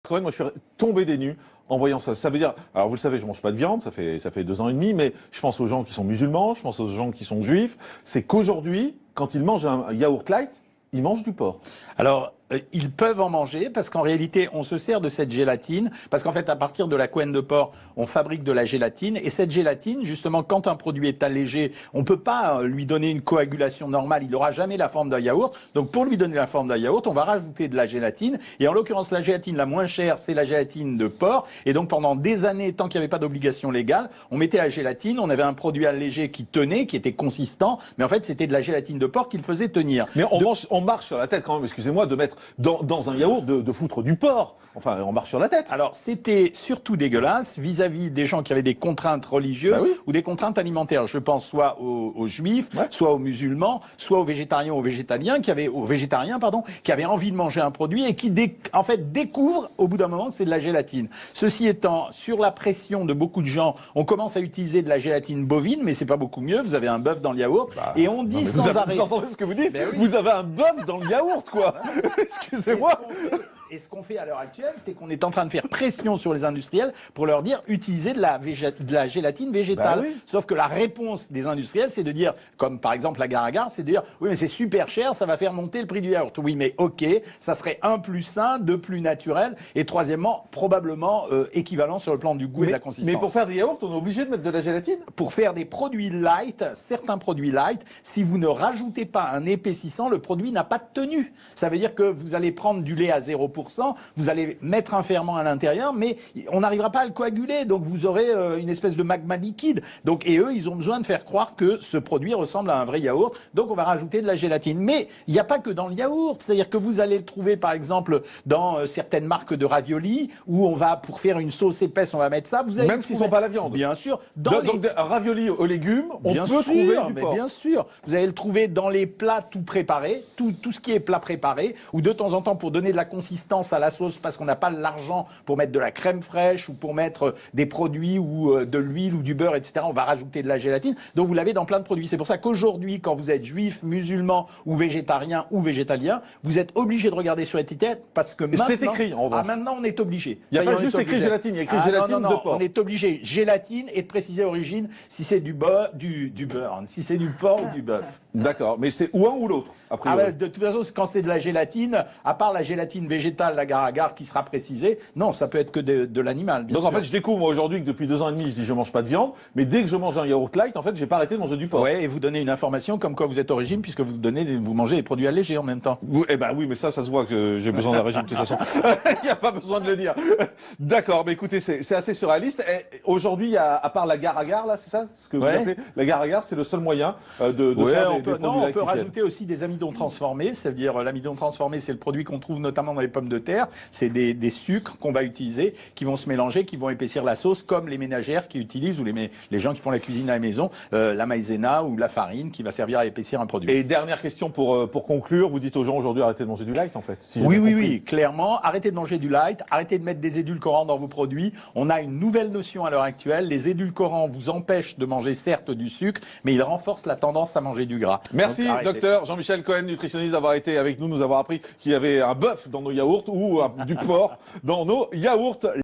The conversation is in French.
Cohen, moi je suis tombé des nues en voyant ça. Ça veut dire, alors vous le savez, je mange pas de viande, ça fait 2 ans et demi, mais je pense aux gens qui sont musulmans, je pense aux gens qui sont juifs. C'est qu'aujourd'hui, quand ils mangent un yaourt light, ils mangent du porc. Alors, ils peuvent en manger parce qu'en réalité, on se sert de cette gélatine parce qu'en fait, à partir de la couenne de porc, on fabrique de la gélatine et cette gélatine, justement, quand un produit est allégé, on peut pas lui donner une coagulation normale. Il n'aura jamais la forme d'un yaourt. Donc, pour lui donner la forme d'un yaourt, on va rajouter de la gélatine et en l'occurrence, la gélatine la moins chère, c'est la gélatine de porc. Et donc, pendant des années, tant qu'il n'y avait pas d'obligation légale, on mettait la gélatine, on avait un produit allégé qui tenait, qui était consistant, mais en fait, c'était de la gélatine de porc qui le faisait tenir. Mais on marche sur la tête quand même, excusez-moi, de mettre dans un yaourt de foutre du porc. Enfin, on marche sur la tête. Alors, c'était surtout dégueulasse vis-à-vis des gens qui avaient des contraintes religieuses ou des contraintes alimentaires. Je pense soit aux juifs, soit aux musulmans, soit aux végétariens ou aux végétaliens qui avaient envie de manger un produit et qui en fait découvrent au bout d'un moment que c'est de la gélatine. Ceci étant, sur la pression de beaucoup de gens, on commence à utiliser de la gélatine bovine, mais c'est pas beaucoup mieux. Vous avez un bœuf dans le yaourt et on dit sans arrêt. Vous entendez ce que vous dites? Vous avez un bœuf dans le yaourt, quoi. Excusez-moi. Et ce qu'on fait à l'heure actuelle, c'est qu'on est en train de faire pression sur les industriels pour leur dire utilisez de la gélatine végétale. Sauf que la réponse des industriels, c'est de dire, comme par exemple la Gare-à-Gare, c'est de dire oui mais c'est super cher, ça va faire monter le prix du yaourt. Oui mais ok, ça serait 1 plus sain, 2 plus naturel et troisièmement probablement équivalent sur le plan du goût et de la consistance. Mais pour faire des yaourts, on est obligé de mettre de la gélatine? Pour faire des produits light, certains produits light, si vous ne rajoutez pas un épaississant, le produit n'a pas de tenue. Ça veut dire que vous allez prendre du lait à 0%, vous allez mettre un ferment à l'intérieur, mais on n'arrivera pas à le coaguler, donc vous aurez une espèce de magma liquide. Donc, et eux, ils ont besoin de faire croire que ce produit ressemble à un vrai yaourt, donc on va rajouter de la gélatine. Mais il n'y a pas que dans le yaourt, c'est-à-dire que vous allez le trouver par exemple dans certaines marques de raviolis, où on va, pour faire une sauce épaisse, on va mettre ça. Vous allez même s'ils ne sont pas la viande. Bien sûr. Donc un ravioli aux légumes, on peut trouver du porc. Bien sûr. Vous allez le trouver dans les plats tout préparés, tout ce qui est plat préparé, ou de temps en temps pour donner de la consistance à la sauce parce qu'on n'a pas l'argent pour mettre de la crème fraîche ou pour mettre des produits ou de l'huile ou du beurre, etc. On va rajouter de la gélatine. Donc vous l'avez dans plein de produits. C'est pour ça qu'aujourd'hui, quand vous êtes juif, musulman ou végétarien ou végétalien, vous êtes obligé de regarder sur l'étiquette parce que maintenant, c'est écrit en revanche. Maintenant on est obligé. Il n'y a pas juste écrit gélatine, il y a écrit gélatine de porc. On est obligé gélatine et de préciser l'origine si c'est du beurre, si c'est du porc ou du bœuf. D'accord, mais c'est ou un ou l'autre. De toute façon, quand c'est de la gélatine, à part la gélatine végétale, la Gare-à-Gare qui sera précisée, non, ça peut être que de l'animal. Donc en fait, je découvre moi aujourd'hui que depuis 2 ans et demi, je dis je mange pas de viande, mais dès que je mange un yaourt light, en fait, j'ai pas arrêté de manger du porc. Ouais, et vous donnez une information comme quoi vous êtes au régime puisque vous mangez des produits allégés en même temps. Eh ben oui, mais ça se voit que j'ai besoin d'un régime de toute façon. Il n'y a pas besoin de le dire. D'accord, mais écoutez, c'est assez surréaliste. Aujourd'hui, à part la Gare-à-Gare, là, c'est ça ce que vous appelez la Gare-à-Gare, c'est le seul moyen de faire des produits on peut rajouter aussi des amidons transformés, c'est-à-dire l'amidon transformé, c'est le produit qu'on trouve notamment dans les pommes de terre. C'est des sucres qu'on va utiliser, qui vont se mélanger, qui vont épaissir la sauce, comme les ménagères qui utilisent ou les gens qui font la cuisine à la maison, la maïzena ou la farine qui va servir à épaissir un produit. Et dernière question pour conclure, vous dites aux gens aujourd'hui arrêtez de manger du light en fait. Si oui, clairement, arrêtez de manger du light, arrêtez de mettre des édulcorants dans vos produits. On a une nouvelle notion à l'heure actuelle, les édulcorants vous empêchent de manger certes du sucre, mais ils renforcent la tendance à manger du gras. Merci docteur Jean-Michel Cohen, nutritionniste, d'avoir été avec nous avoir appris qu'il y avait un bœuf dans nos yaourts ou du porc dans nos yaourts.